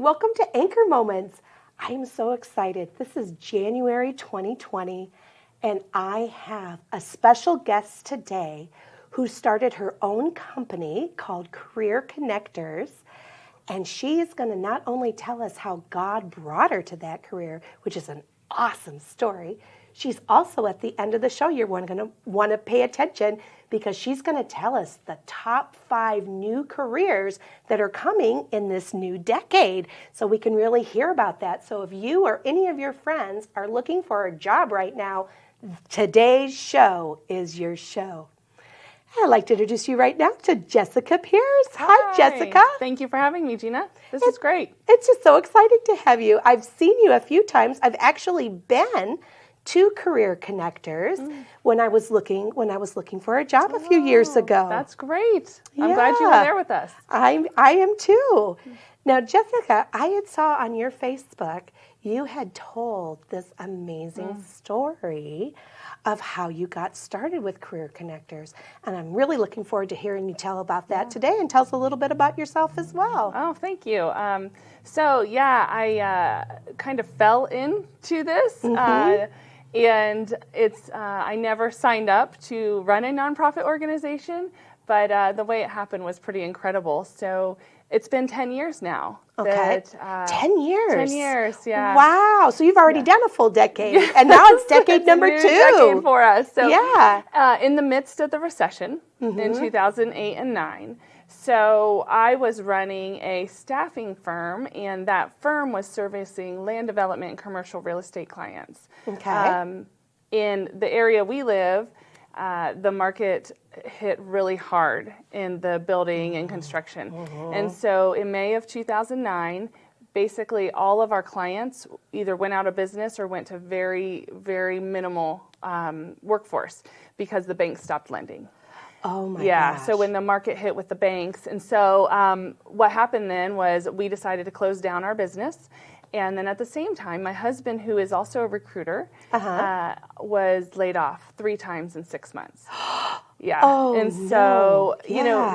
welcome to Anchor Moments. I'm so excited. This is January 2020, and I have a special guest today who started her own company called Career Connectors, and she is going to not only tell us how God brought her to that career, which is an awesome story. She's also, at the end of the show, you're going to want to pay attention because she's going to tell us the top 5 new careers that are coming in this new decade, so we can really hear about that. So if you or any of your friends are looking for a job right now, today's show is your show. I'd like to introduce you right now to Jessica Pierce. Hi, Jessica. Thank you for having me, Gina. This is great. It's just so exciting to have you. I've seen you a few times. I've actually been to Career Connectors when I was looking for a job a few years ago. That's great. I'm glad you were there with us. I am too. Now, Jessica, I had saw on your Facebook you had told this amazing story of how you got started with Career Connectors. And I'm really looking forward to hearing you tell about that today, and tell us a little bit about yourself as well. Oh, thank you. I kind of fell into this. And it's I never signed up to run a nonprofit organization, but the way it happened was pretty incredible. So it's been 10 years now. Okay. 10 years? 10 years, yeah. Wow. So you've already done a full decade, and now it's decade number 2. Decade for us. So in the midst of the recession in 2008 and 9, so I was running a staffing firm, and that firm was servicing land development and commercial real estate clients. Okay. In the area we live, the market hit really hard in the building and construction. And so in May of 2009, basically all of our clients either went out of business or went to very, very minimal workforce because the banks stopped lending. Oh my gosh. So when the market hit with the banks. And so what happened then was we decided to close down our business. And then at the same time, my husband, who is also a recruiter, was laid off 3 times in 6 months. Oh, and so, you know,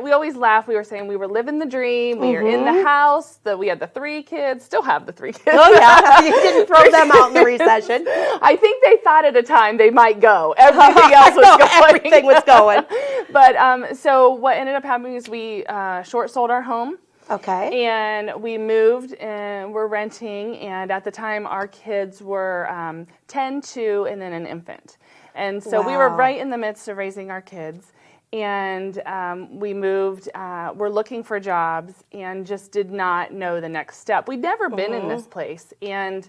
we always laugh. We were saying we were living the dream. We were in the house. We had the 3 kids, still have the 3 kids. Oh, yeah. You didn't throw them out in the recession. I think they thought at a time they might go. Everything else was going. Everything was going. But so what ended up happening is we short sold our home. Okay. And we moved and we're renting. And at the time, our kids were 10, 2, and then an infant. And so we were right in the midst of raising our kids. And we moved, we're looking for jobs and just did not know the next step. We'd never been in this place. And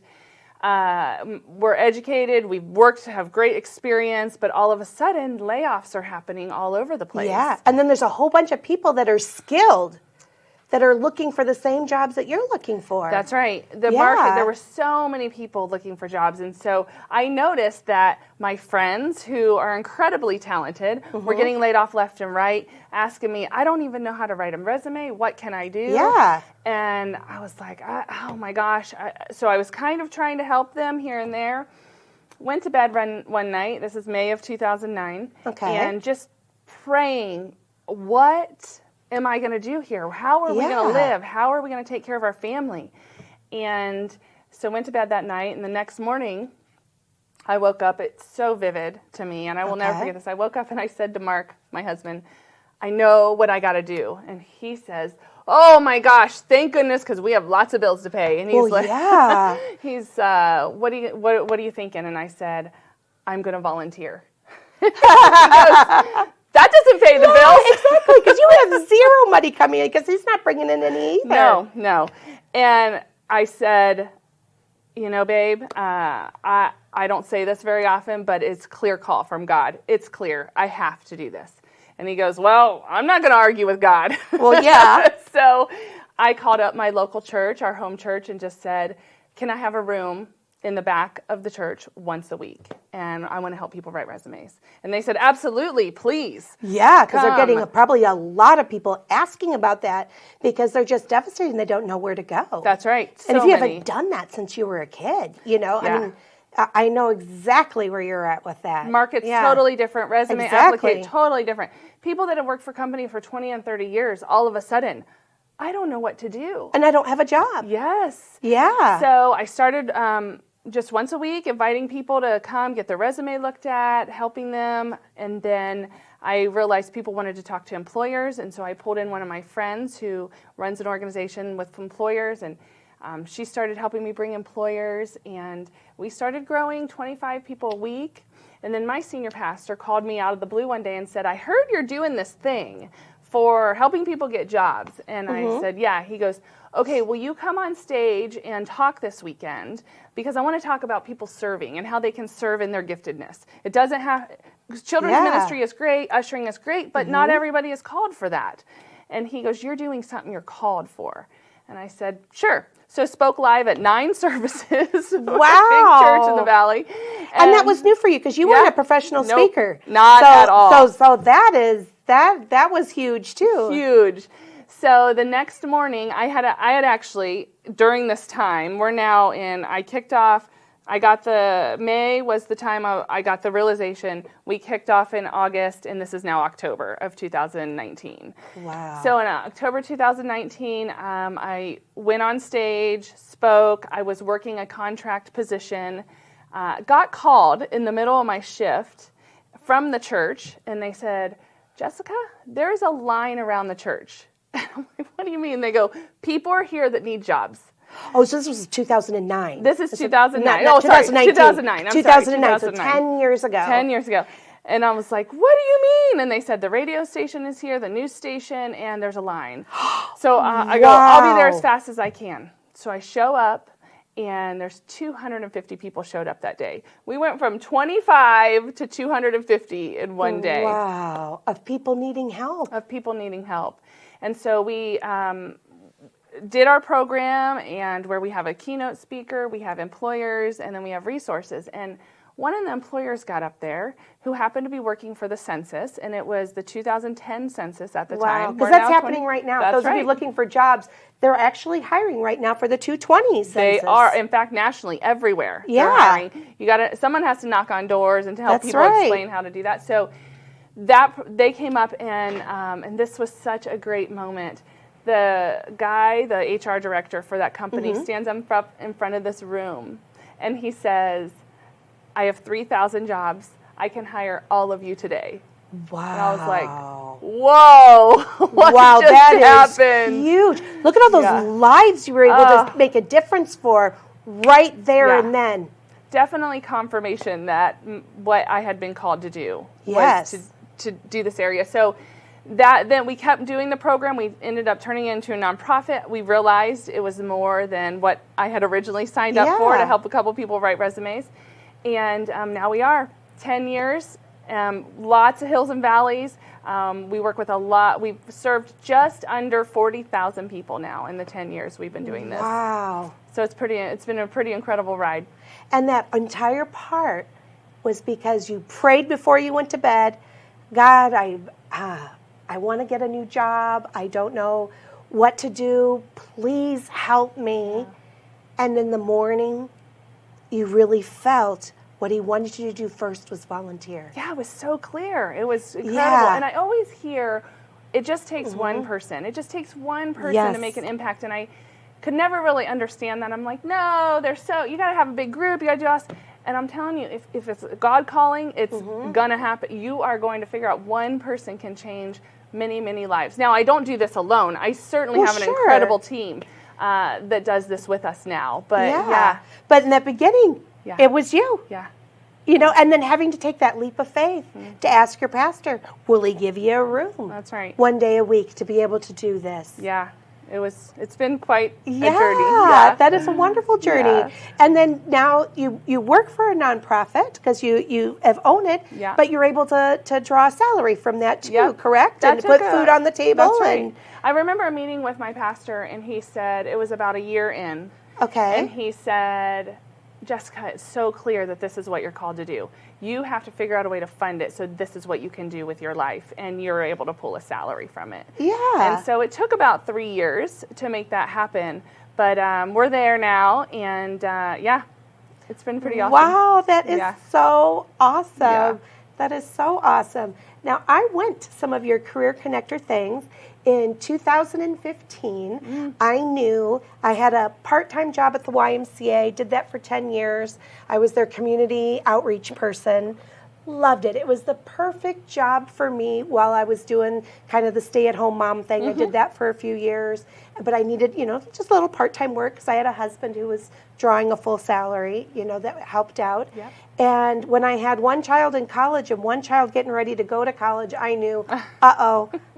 we're educated, we've worked, have great experience, but all of a sudden, layoffs are happening all over the place. Yeah, and then there's a whole bunch of people that are skilled that are looking for the same jobs that you're looking for. That's right. The market, there were so many people looking for jobs. And so I noticed that my friends who are incredibly talented were getting laid off left and right, asking me, I don't even know how to write a resume. What can I do? Yeah. And I was like, oh my gosh. So I was kind of trying to help them here and there. Went to bed one night. This is May of 2009. Okay. And just praying, what am I going to do here? How are we going to live? How are we going to take care of our family? And so went to bed that night, and the next morning I woke up. It's so vivid to me, and I will never forget this. I woke up and I said to Mark, my husband, I know what I got to do. And he says, oh my gosh, thank goodness, because we have lots of bills to pay. And he's he's what are you thinking? And I said, I'm going to volunteer. He goes, that doesn't pay the bills. Exactly, because you have zero money coming in because he's not bringing in any either. No. And I said, you know, babe, I don't say this very often, but it's a clear call from God. It's clear. I have to do this. And he goes, well, I'm not going to argue with God. Well, yeah. So I called up my local church, our home church, and just said, can I have a room in the back of the church once a week, and I want to help people write resumes. And they said, absolutely, please. Yeah, because they're getting probably a lot of people asking about that because they're just devastated and they don't know where to go. That's right. And if you haven't done that since you were a kid, you know, I mean, I know exactly where you're at with that. Market's totally different. Resume applicate, totally different. People that have worked for companies for 20 and 30 years, all of a sudden, I don't know what to do. And I don't have a job. Yes. Yeah. So I started just once a week inviting people to come get their resume looked at, helping them. And then I realized people wanted to talk to employers. And so I pulled in one of my friends who runs an organization with employers. And she started helping me bring employers. And we started growing 25 people a week. And then my senior pastor called me out of the blue one day and said, I heard you're doing this thing for helping people get jobs. And I said, yeah. He goes, okay, will you come on stage and talk this weekend? Because I want to talk about people serving and how they can serve in their giftedness. It doesn't have, children's ministry is great, ushering is great, but not everybody is called for that. And he goes, you're doing something you're called for. And I said, sure. So spoke live at 9 services. Wow. Big church in the valley. And that was new for you because you weren't a professional speaker. Not at all. So that was huge too. Huge. So the next morning, I had actually, during this time, we're now in, I kicked off, May was the time I got the realization. We kicked off in August, and this is now October of 2019. Wow. So in October 2019, I went on stage, spoke. I was working a contract position, got called in the middle of my shift from the church, and they said, Jessica, there's a line around the church. And I'm like, what do you mean? They go, people are here that need jobs. Oh, so this was 2009. This is 2009. No, 2019. 2009. I'm 2009. Sorry, 2009. So 10 years ago. 10 years ago. And I was like, what do you mean? And they said, the radio station is here, the news station, and there's a line. So I go, I'll be there as fast as I can. So I show up, and there's 250 people showed up that day. We went from 25 to 250 in one day. Wow. Of people needing help. And so we did our program, and where we have a keynote speaker, we have employers, and then we have resources. And one of the employers got up there who happened to be working for the census, and it was the 2010 census at the time. Wow, because that's happening right now. Those of you looking for jobs, they're actually hiring right now for the 220 census. They are, in fact, nationally, everywhere. Yeah. They're hiring. Someone has to knock on doors and to help people explain how to do that. So they came up, and this was such a great moment. The guy, the HR director for that company, stands up in front of this room, and he says, I have 3,000 jobs. I can hire all of you today. Wow. And I was like, whoa, what just happened? Is huge. Look at all those lives you were able to make a difference for right there and then. Definitely confirmation that what I had been called to do was to do this area. So then we kept doing the program. We ended up turning it into a nonprofit. We realized it was more than what I had originally signed up for, to help a couple people write resumes. And now we are 10 years, lots of hills and valleys. We work with a lot. We've served just under 40,000 people now in the 10 years we've been doing this. Wow. So it's been a pretty incredible ride. And that entire part was because you prayed before you went to bed. God, I want to get a new job. I don't know what to do. Please help me. Yeah. And in the morning, you really felt what he wanted you to do first was volunteer. Yeah, it was so clear. It was incredible. Yeah. And I always hear, it just takes one person. It just takes one person to make an impact. And I could never really understand that. I'm like, no, you got to have a big group. You got to do us. And I'm telling you, if it's God calling, it's going to happen. You are going to figure out one person can change many, many lives. Now, I don't do this alone. I certainly have an incredible team that does this with us now. But But in the beginning, it was you. Yeah. You know, and then having to take that leap of faith to ask your pastor, will he give you a room? That's right. One day a week to be able to do this. Yeah. It's been quite a journey. Yeah, that is a wonderful journey. Yeah. And then now you work for a nonprofit because you have owned it, but you're able to draw a salary from that too, correct? And to put food on the table. That's right. I remember a meeting with my pastor, and he said, it was about a year in. Okay. And he said, Jessica, it's so clear that this is what you're called to do. You have to figure out a way to fund it, so this is what you can do with your life, and you're able to pull a salary from it. Yeah. And so it took about 3 years to make that happen, but we're there now, and it's been pretty awesome. Wow, that is so awesome. Yeah. That is so awesome. Now, I went to some of your Career Connector things, in 2015, I knew I had a part-time job at the YMCA, did that for 10 years. I was their community outreach person. Loved it. It was the perfect job for me while I was doing kind of the stay-at-home mom thing. I did that for a few years, but I needed, just a little part-time work because I had a husband who was drawing a full salary, that helped out. Yep. And when I had one child in college and one child getting ready to go to college, I knew,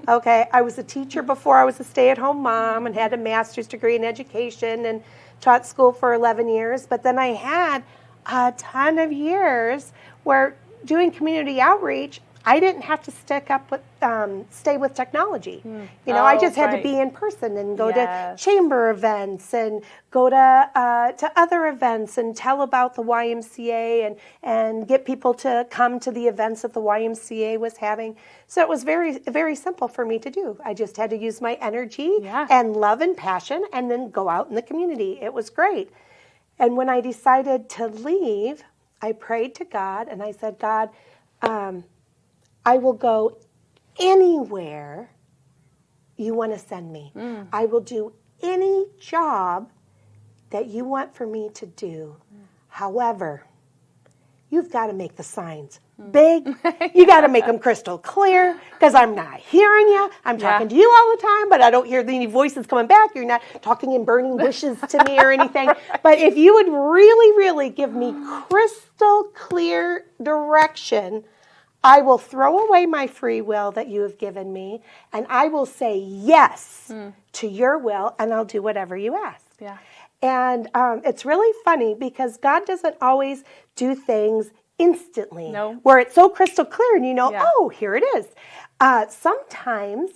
okay, I was a teacher before I was a stay-at-home mom and had a master's degree in education and taught school for 11 years. But then I had a ton of years where doing community outreach, I didn't have to stay with technology. I just had to be in person and go to chamber events and go to other events and tell about the YMCA and get people to come to the events that the YMCA was having. So it was very, very simple for me to do. I just had to use my energy and love and passion and then go out in the community. It was great. And when I decided to leave, I prayed to God and I said, God, I will go anywhere you want to send me. I will do any job that you want for me to do. However, you've got to make the signs big. You got to make them crystal clear because I'm not hearing you. I'm talking to you all the time, but I don't hear any voices coming back. You're not talking in burning bushes to me or anything. But if you would really, really give me crystal clear direction, I will throw away my free will that you have given me, and I will say yes to your will, and I'll do whatever you ask. Yeah. And it's really funny because God doesn't always do things instantly, where it's so crystal clear and oh, here it is. Sometimes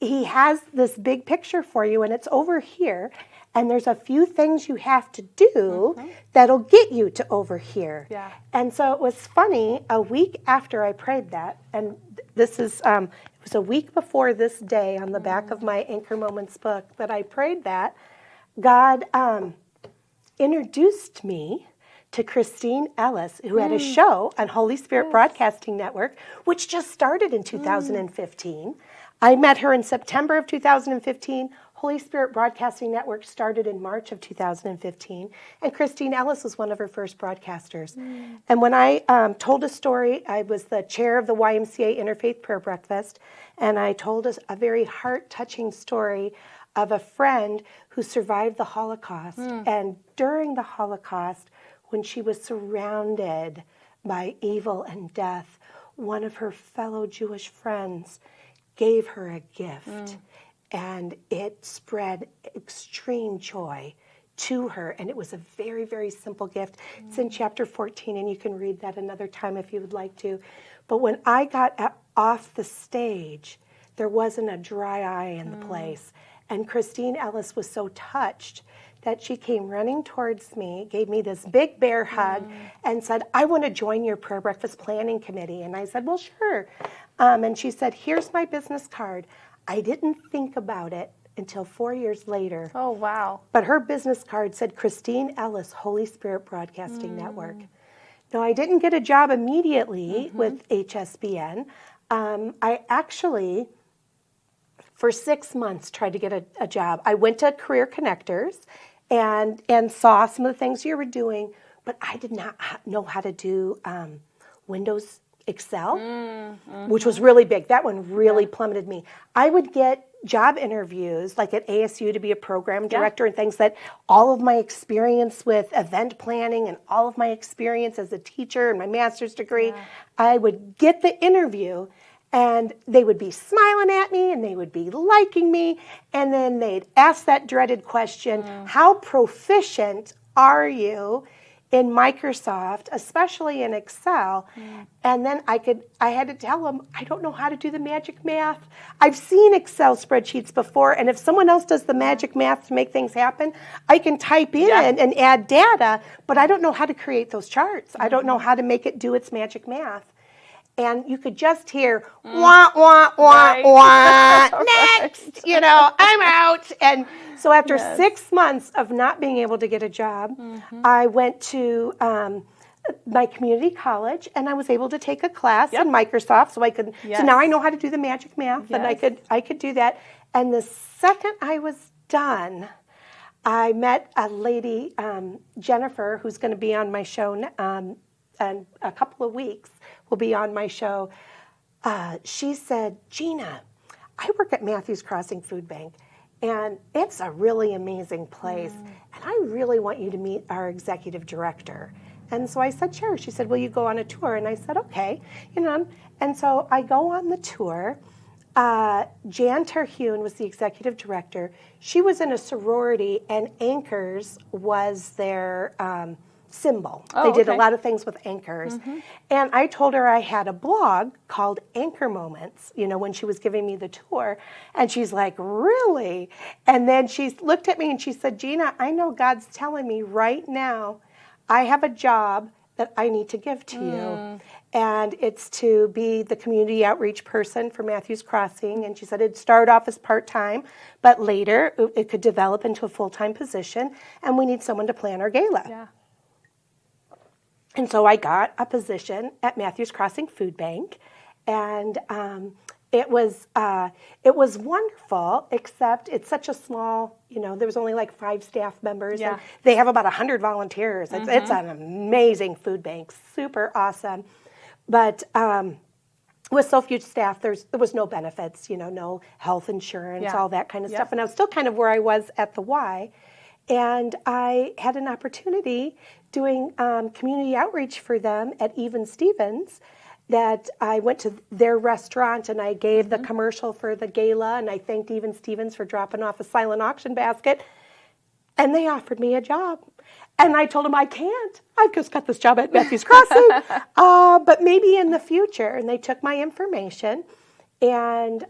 he has this big picture for you and it's over here, and there's a few things you have to do that'll get you to over here. Yeah. And so it was funny, a week after I prayed that, and this is, it was a week before this day on the back of my Anchor Moments book that I prayed that, God introduced me to Christine Ellis, who had a show on Holy Spirit Broadcasting Network, which just started in 2015. I met her in September of 2015. Holy Spirit Broadcasting Network started in March of 2015, and Christine Ellis was one of her first broadcasters. And when I told a story, I was the chair of the YMCA Interfaith Prayer Breakfast, and I told a very heart-touching story of a friend who survived the Holocaust. And during the Holocaust, when she was surrounded by evil and death, one of her fellow Jewish friends gave her a gift. And it spread extreme joy to her. And it was a very, very simple gift. It's in chapter 14, and you can read that another time if you would like to. But when I got off the stage, there wasn't a dry eye in the place. And Christine Ellis was so touched that she came running towards me, gave me this big bear hug, and said, I want to join your prayer breakfast planning committee. And I said, well, sure. And she said, here's my business card. I didn't think about it until 4 years later. Oh, wow. But her business card said Christine Ellis, Holy Spirit Broadcasting Network. No, I didn't get a job immediately with HSBN. I actually, for 6 months, tried to get a job. I went to Career Connectors and saw some of the things you were doing, but I did not know how to do Windows Excel, which was really big. That one really plummeted me. I would get job interviews like at ASU to be a program director and things that all of my experience with event planning and all of my experience as a teacher and my master's degree, I would get the interview and they would be smiling at me and they would be liking me, and then they'd ask that dreaded question, how proficient are you in Microsoft, especially in Excel? And then I had to tell them, I don't know how to do the magic math. I've seen Excel spreadsheets before, and if someone else does the magic math to make things happen, I can type in and add data, but I don't know how to create those charts. I don't know how to make it do its magic math. And you could just hear, wah, wah, wah, wah, next, I'm out. And so after 6 months of not being able to get a job, I went to my community college, and I was able to take a class in Microsoft, so I could. So now I know how to do the magic math, and I could do that. And the second I was done, I met a lady, Jennifer, who's going to be on my show in a couple of weeks. Will be on my show. She said, Gina, I work at Matthews Crossing Food Bank, and it's a really amazing place, and I really want you to meet our executive director. And so I said, sure. She said, will you go on a tour? And I said, okay. And so I go on the tour. Jan Terhune was the executive director. She was in a sorority, and anchors was their symbol. They did a lot of things with anchors. And I told her I had a blog called Anchor Moments, when she was giving me the tour. And she's like, really? And then she looked at me and she said, Gina, I know God's telling me right now I have a job that I need to give to you. And it's to be the community outreach person for Matthews Crossing. And she said it'd start off as part-time, but later it could develop into a full-time position. And we need someone to plan our gala. Yeah. And so I got a position at Matthews Crossing Food Bank. And it was wonderful, except it's such a small, there was only like 5 staff members. And they have about 100 volunteers. It's an amazing food bank, super awesome. But with so few staff, there was no benefits, no health insurance, all that kind of stuff. And I was still kind of where I was at the Y. And I had an opportunity doing community outreach for them at Even Stevens, that I went to their restaurant and I gave the commercial for the gala, and I thanked Even Stevens for dropping off a silent auction basket, and they offered me a job. And I told them, I can't. I've just got this job at Matthews Crossing, but maybe in the future. And they took my information, and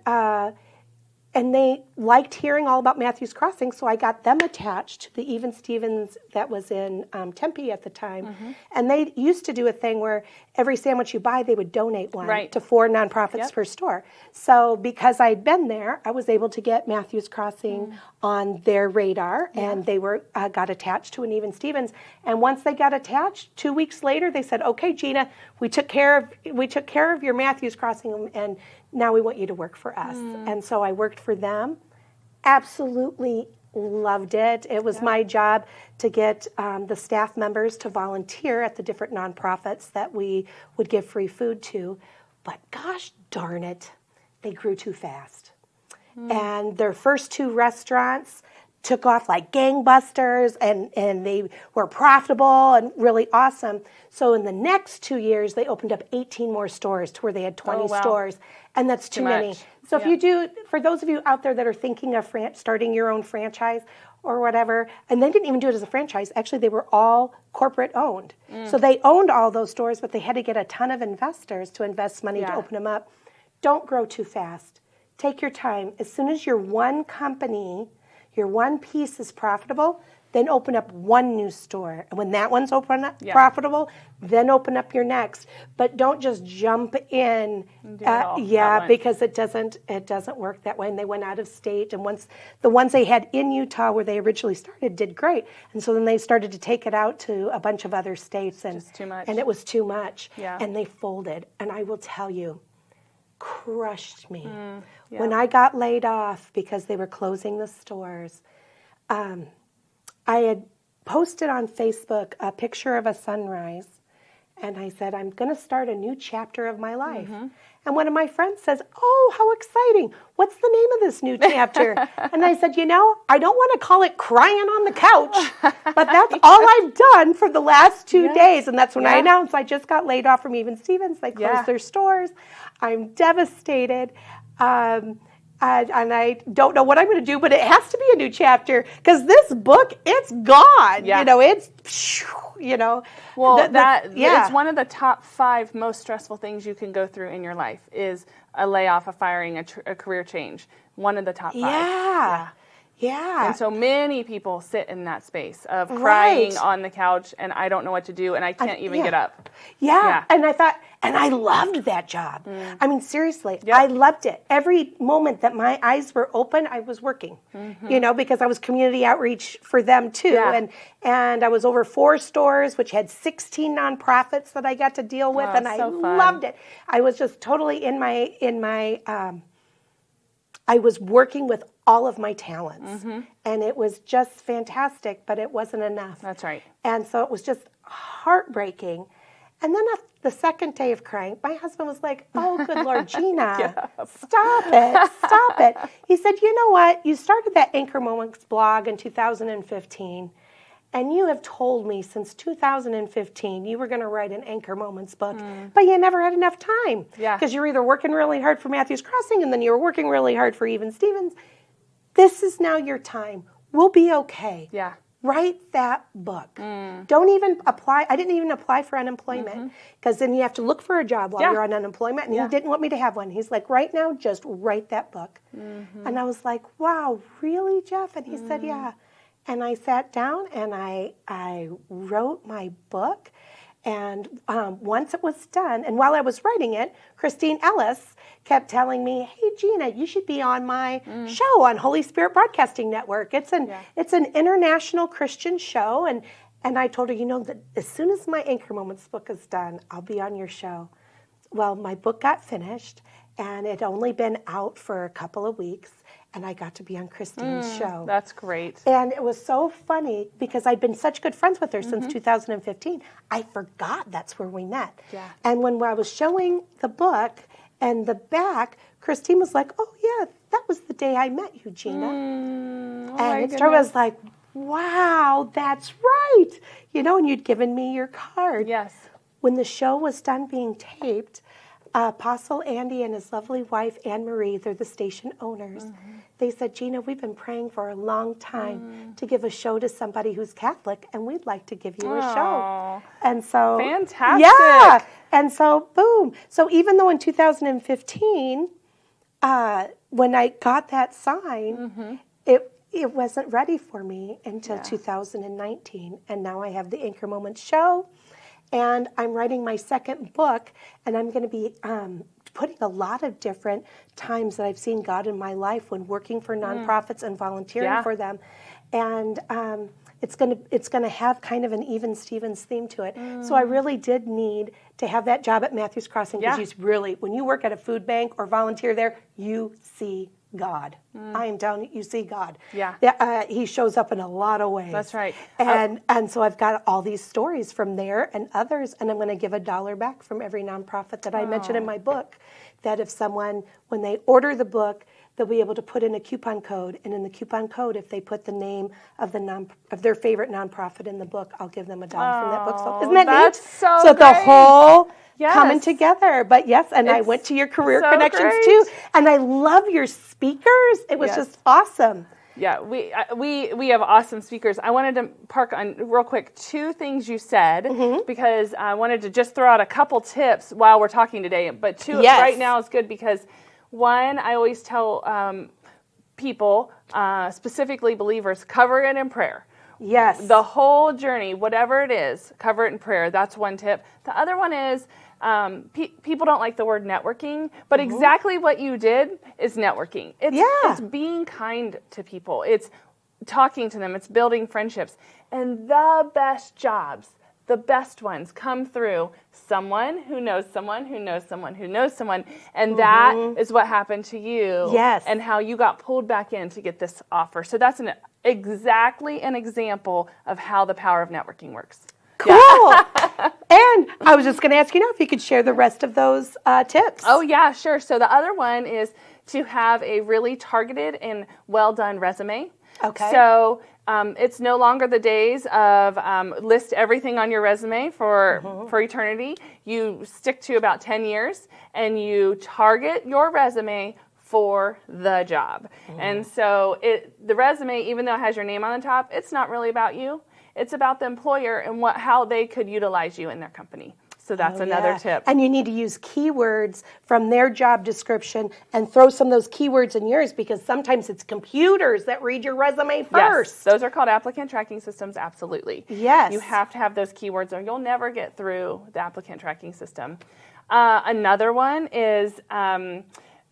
they liked hearing all about Matthews Crossing, so I got them attached to the Even Stevens that was in Tempe at the time. And they used to do a thing where every sandwich you buy, they would donate one to 4 nonprofits per store. So because I'd been there, I was able to get Matthews Crossing on their radar, and they were got attached to an Even Stevens. And once they got attached, 2 weeks later, they said, "Okay, Gina, we took care of your Matthews Crossing, and now we want you to work for us." And so I worked for them. Absolutely loved it. It was my job to get the staff members to volunteer at the different nonprofits that we would give free food to. But gosh darn it, they grew too fast. And their first 2 restaurants took off like gangbusters, and they were profitable and really awesome. So in the next 2 years, they opened up 18 more stores to where they had 20 stores. And that's too many. So if you do, for those of you out there that are thinking of starting your own franchise or whatever, and they didn't even do it as a franchise. Actually, they were all corporate owned. So they owned all those stores, but they had to get a ton of investors to invest money to open them up. Don't grow too fast. Take your time. As soon as your one company, your one piece is profitable, then open up one new store. And when that one's profitable, then open up your next. But don't just jump in. Because it doesn't work that way. And they went out of state. And once the ones they had in Utah where they originally started did great. And so then they started to take it out to a bunch of other states. And just too much. And it was too much. Yeah. And they folded. And I will tell you, crushed me. When I got laid off because they were closing the stores, I had posted on Facebook a picture of a sunrise, and I said, I'm going to start a new chapter of my life. And one of my friends says, oh, how exciting. What's the name of this new chapter? And I said, I don't want to call it Crying on the Couch, but that's all I've done for the last 2 days. And that's when I announced I just got laid off from Even Stevens. They closed their stores. I'm devastated. And I don't know what I'm going to do, but it has to be a new chapter because this book, it's gone. Well, it's one of the top 5 most stressful things you can go through in your life is a layoff, a firing, a career change. One of the top 5. Yeah. And so many people sit in that space of crying on the couch, and I don't know what to do, and I can't even get up. Yeah. And I thought, and I loved that job. I mean, seriously, I loved it. Every moment that my eyes were open, I was working, because I was community outreach for them too. Yeah. And I was over 4 stores, which had 16 nonprofits that I got to deal with. And I loved it. I was just totally in my I was working with all of my talents, and it was just fantastic, but it wasn't enough. That's right. And so it was just heartbreaking. And then the second day of crying, my husband was like, oh, good Lord, Gina, stop it. He said, you know what? You started that Anchor Moments blog in 2015, and you have told me since 2015 you were going to write an Anchor Moments book, but you never had enough time. Because you're either working really hard for Matthews Crossing, and then you were working really hard for Even Stevens. This is now your time. We'll be okay. Yeah. Write that book. Don't even apply. I didn't even apply for unemployment, because then you have to look for a job while you're on unemployment, and he didn't want me to have one. He's like, right now, just write that book. And I was like, wow, really, Jeff? And he said, yeah. And I sat down and I wrote my book. And once it was done, and while I was writing it, Christine Ellis kept telling me, hey, Gina, you should be on my show on Holy Spirit Broadcasting Network. It's an international Christian show. And I told her, that as soon as my Anchor Moments book is done, I'll be on your show. Well, my book got finished, and it had only been out for a couple of weeks. And I got to be on Christine's show. That's great. And it was so funny because I'd been such good friends with her since 2015. I forgot that's where we met. Yeah. And when I was showing the book and the back, Christine was like, oh, yeah, that was the day I met you, Gina. And I was like, wow, that's right. And you'd given me your card. Yes. When the show was done being taped, Apostle Andy and his lovely wife, Anne Marie, they're the station owners. They said, Gina, we've been praying for a long time to give a show to somebody who's Catholic, and we'd like to give you a show. And so, fantastic. Yeah. And so, boom. So even though in 2015, when I got that sign, it wasn't ready for me until 2019. And now I have the Anchor Moments show. And I'm writing my second book, and I'm going to be putting a lot of different times that I've seen God in my life when working for nonprofits and volunteering for them. And it's going to have kind of an Even Stevens theme to it. So I really did need to have that job at Matthews Crossing, because when you work at a food bank or volunteer there, you see God. I am telling you, you see God. Yeah. He shows up in a lot of ways. That's right. And so I've got all these stories from there and others, and I'm going to give $1 back from every nonprofit that I mention in my book, that if someone, when they order the book, they'll be able to put in a coupon code, and in the coupon code, if they put the name of their favorite nonprofit in the book, I'll give them $1 from that book. So isn't that neat? So great. The whole coming Yes. together. But yes, and I went to your Career so Connections great. too, and I love your speakers. It was Yes. just awesome. Yeah, we have awesome speakers. I wanted to park on real quick 2 things you said, because I wanted to just throw out a couple tips while we're talking today. But 2 right now is good, because 1, I always tell people, specifically believers, cover it in prayer. Yes. The whole journey, whatever it is, cover it in prayer. That's one tip. The other one is, people don't like the word networking, but exactly what you did is networking. It's being kind to people. It's talking to them. It's building friendships. And the best jobs, the best ones, come through someone who knows someone who knows someone who knows someone. And that is what happened to you. Yes. And how you got pulled back in to get this offer. So that's exactly an example of how the power of networking works. Cool. And I was just going to ask you now if you could share the rest of those tips. Oh, yeah, sure. So the other one is to have a really targeted and well-done resume. Okay. So it's no longer the days of list everything on your resume for eternity. You stick to about 10 years, and you target your resume for the job. And so the resume, even though it has your name on the top, it's not really about you. It's about the employer and how they could utilize you in their company. So that's another tip. And you need to use keywords from their job description and throw some of those keywords in yours, because sometimes it's computers that read your resume first. Yes, those are called applicant tracking systems, absolutely. Yes. You have to have those keywords or you'll never get through the applicant tracking system. Another one is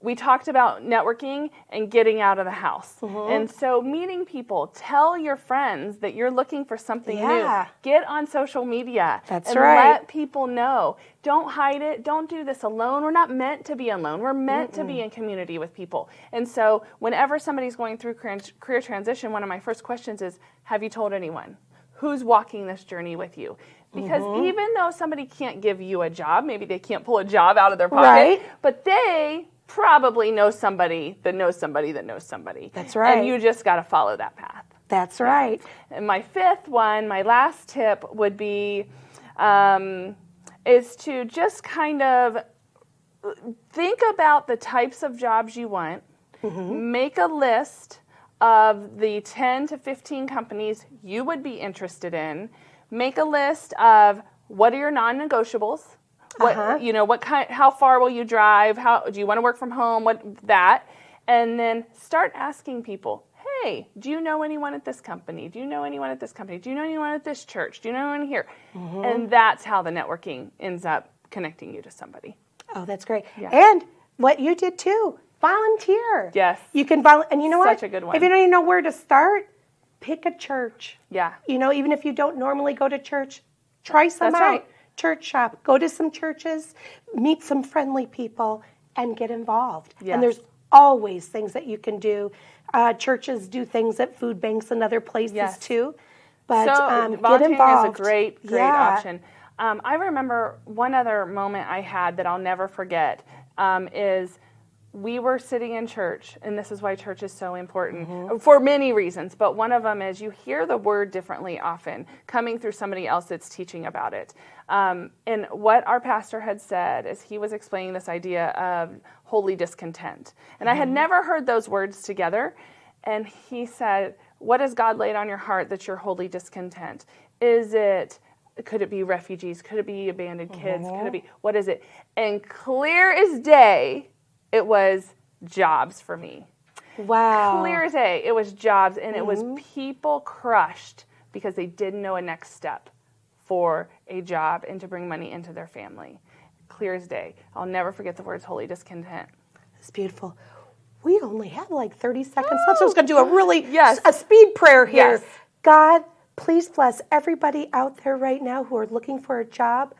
we talked about networking and getting out of the house. And so meeting people, tell your friends that you're looking for something new. Get on social media. That's and right. let people know. Don't hide it. Don't do this alone. We're not meant to be alone. We're meant to be in community with people. And so whenever somebody's going through career transition, one of my first questions is, have you told anyone? Who's walking this journey with you? Because even though somebody can't give you a job, maybe they can't pull a job out of their pocket, but they probably know somebody that knows somebody that knows somebody. That's right. And you just got to follow that path. That's right. And my fifth one, my last tip would be, is to just kind of think about the types of jobs you want, make a list of the 10 to 15 companies you would be interested in, make a list of what are your non-negotiables. What what kind? How far will you drive? How do you want to work from home? And then start asking people. Hey, do you know anyone at this company? Do you know anyone at this company? Do you know anyone at this church? Do you know anyone here? And that's how the networking ends up connecting you to somebody. Oh, that's great. Yeah. And what you did too, volunteer. Yes. You can volunteer. And you know what? Such a good one. If you don't even know where to start, pick a church. Yeah. Even if you don't normally go to church, try some That's out. right. Church shop. Go to some churches, meet some friendly people, and get involved. Yes. And there's always things that you can do. Churches do things at food banks and other places too. But so get volunteering involved. is a great option. I remember one other moment I had that I'll never forget is we were sitting in church, and this is why church is so important for many reasons, but one of them is you hear the word differently often coming through somebody else that's teaching about it. And what our pastor had said is he was explaining this idea of holy discontent. And I had never heard those words together. And he said, what has God laid on your heart that you're wholly discontent? Could it be refugees? Could it be abandoned kids? Could it be, what is it? And clear as day, it was jobs for me. Wow. Clear as day, it was jobs, and it was people crushed because they didn't know a next step for a job and to bring money into their family. Clear as day. I'll never forget the words holy discontent. That's beautiful. We only have like 30 seconds left, so I was going to do a speed prayer here. Yes. God, please bless everybody out there right now who are looking for a job.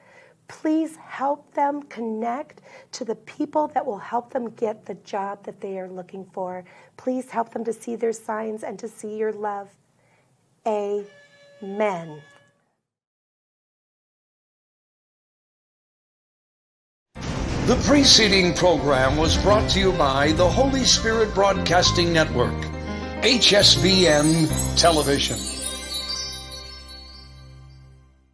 Please help them connect to the people that will help them get the job that they are looking for. Please help them to see their signs and to see your love. Amen. The preceding program was brought to you by the Holy Spirit Broadcasting Network, HSBN Television.